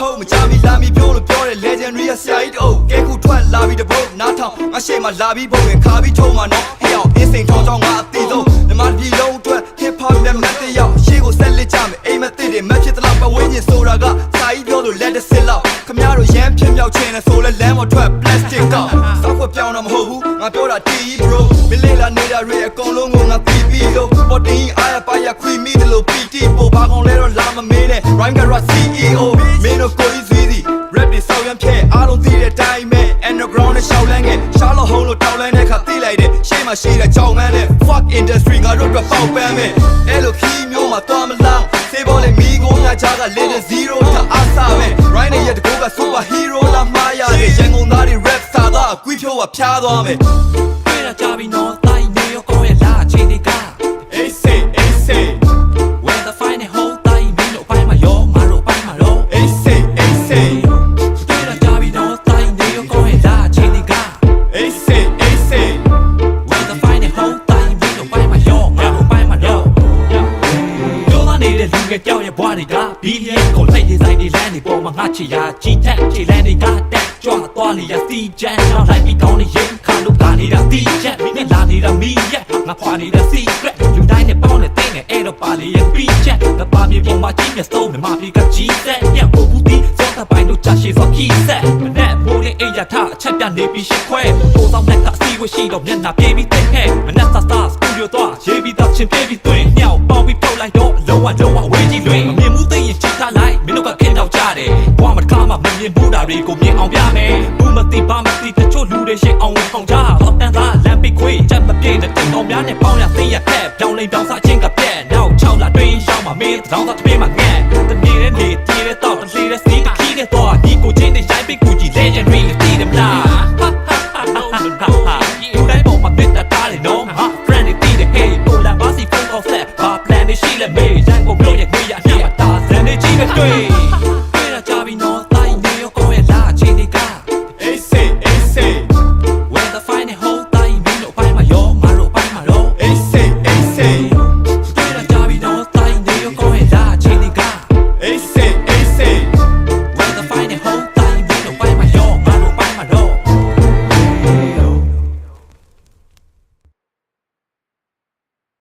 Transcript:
hoe မကြမီလာမီပြောလို့ပြောတယ် legendary ဆရာကြီးတို့ကဲခုထွက်လာပြီးတပုတ်နားထောင်ငါရှေ့မှာလာပြီးပုံရင်ခါပြီးထုံးမှာနော်ဟဲ့အောင်အင်းစိန်ထောင်းထောင်းငါအသေးဆုံးဒီမှာဒီလုံးအတွက် hip hop နဲ့မတ်တရောက်ရှေ့ကိုဆက်လက်ကြမယ်အိမ်မသိတယ်မတ်ဖြစ်တဲ့လောက်ပဝင်းကျင်ဆိုတာကစာကြီးပြောလို့လက်တစ်စစ်လောက်ခမရတို့ရမ်းဖြစ်မြောက်ခြင်းနဲ့ဆိုလဲလမ်းမထွက် plastic တော့စောက်ခွက်ပြောင်းတော့မဟုတ်ဘူးငါပြောတာတီး bro မလေးလာနေတာတွေအကုန်လုံးကိုငါသိပြီးလို့ပေါ်တင်အားရပါရခွေမိတယ်လို့ PT ပို့ဘာကောင်လဲတော့လာမမေးနဲ့ rhyme gara CEO မင်းတို့ကိုကြီးစီစီ rap တွေဆောက်ရမ်းဖြဲအားလုံးသိတဲ့အတိုင်းပဲ underground နဲ့ရှောက်လန်းငယ်ရှားလို့ဟုံးလို့တောင်းလန်းတဲ့ခါသိလိုက်တဲ့ရှေ့မှာရှိတဲ့ကြောင်မန်းနဲ့ fuck industry ငါတို့တော့ပေါက်ပန်းမယ်အဲ့လိုခီးမျိုးမှာသွားမလောင်းစေးပေါ်လေမိကိုငါချားက level 0တာအားစားပဲ right နဲ့ရတဲ့ကိုက super hero လာမှားရတယ်ရန်ကုန်သားတွေ rap စာသားအကွီးဖြိုးကဖျားသွားမယ်တွေ့တာကြပြီနော်တိုင်းနေရောကောင်းရဲ့လာချိန်တွေက Hey say when the final whole တိုင်းမင်းတို့ပိုင်းမှာရောငါတို့ပိုင်းမှာတော့ Hey say တွေ့တာကြပြီနော်တိုင်းနေရောကောင်းရဲ့လာချိန်တွေက Hey say when the final whole တိုင်းမင်းတို့ပိုင်းမှာရောငါတို့ပိုင်းမှာတော့ပြောသားနေတဲ့လူငယ်ကြောက်ရဲ့ဘွားတွေကဘီလီယံကိုလိုက်နေဆိုင်နေလမ်းတွေပေါ်မှာငါချီရာကြီးထက်ချီလန်းတွေကတက်ကြွသွားနေရစီချမ်းနောက်လိုက်ပြီးကောင်းနေရင်ခါလို့ကာနေတာတီးချက်မင်းလာနေတာမီးရက်ငါဖွာနေတာ secret လူတိုင်းနဲ့ပေါင်းနဲ့တင်းနဲ့အဲ့တော့ပါလေရဲ့ပြီးချက်ကပါမြေပေါ်မှာကြီးနဲ့စုံးမှာပြီးကကြီးဆက်ညံ့ဖို့ဘူးတီးစောတာပိုင်းတို့ချရှိစောခီးဆက်မနဲ့မိုးလေးအိယာထအချက်ပြနေပြီးရှစ်ခွဲပိုးဆောင်တဲ့ကအစီဝရှိတော့မျက်နှာပြေးပြီးတဲ့ဟဲ့မနဲ့စတာစတူဒီယိုတော့ရေးပြီးတော့ချင်းပြေးပြီးတွင်ညောင်ပေါင်းပြီးပုတ်လိုက်တော့လုံးဝဝေးကြီးလွင်မမြင်မှုသိရင်ချစ်ထားလိုက်မင်းတို့ကခင်တော့ကြတယ်ဘွားမတကားမှမမြင်ဘူးတာတွေကိုမြင်အောင်ပြမယ်ဘူးမသိပါမသိတချို့လူတွေရှင်းအောင်ထောင်ကြတော့တန်းသားလမ်းပိတ်ခွေးချက်မပြေတဲ့တင်တော်များနဲ့ပေါင်းရသိရတဲ့ပြောင်းလိမ်ပြောင်းစားချင်းကပြက်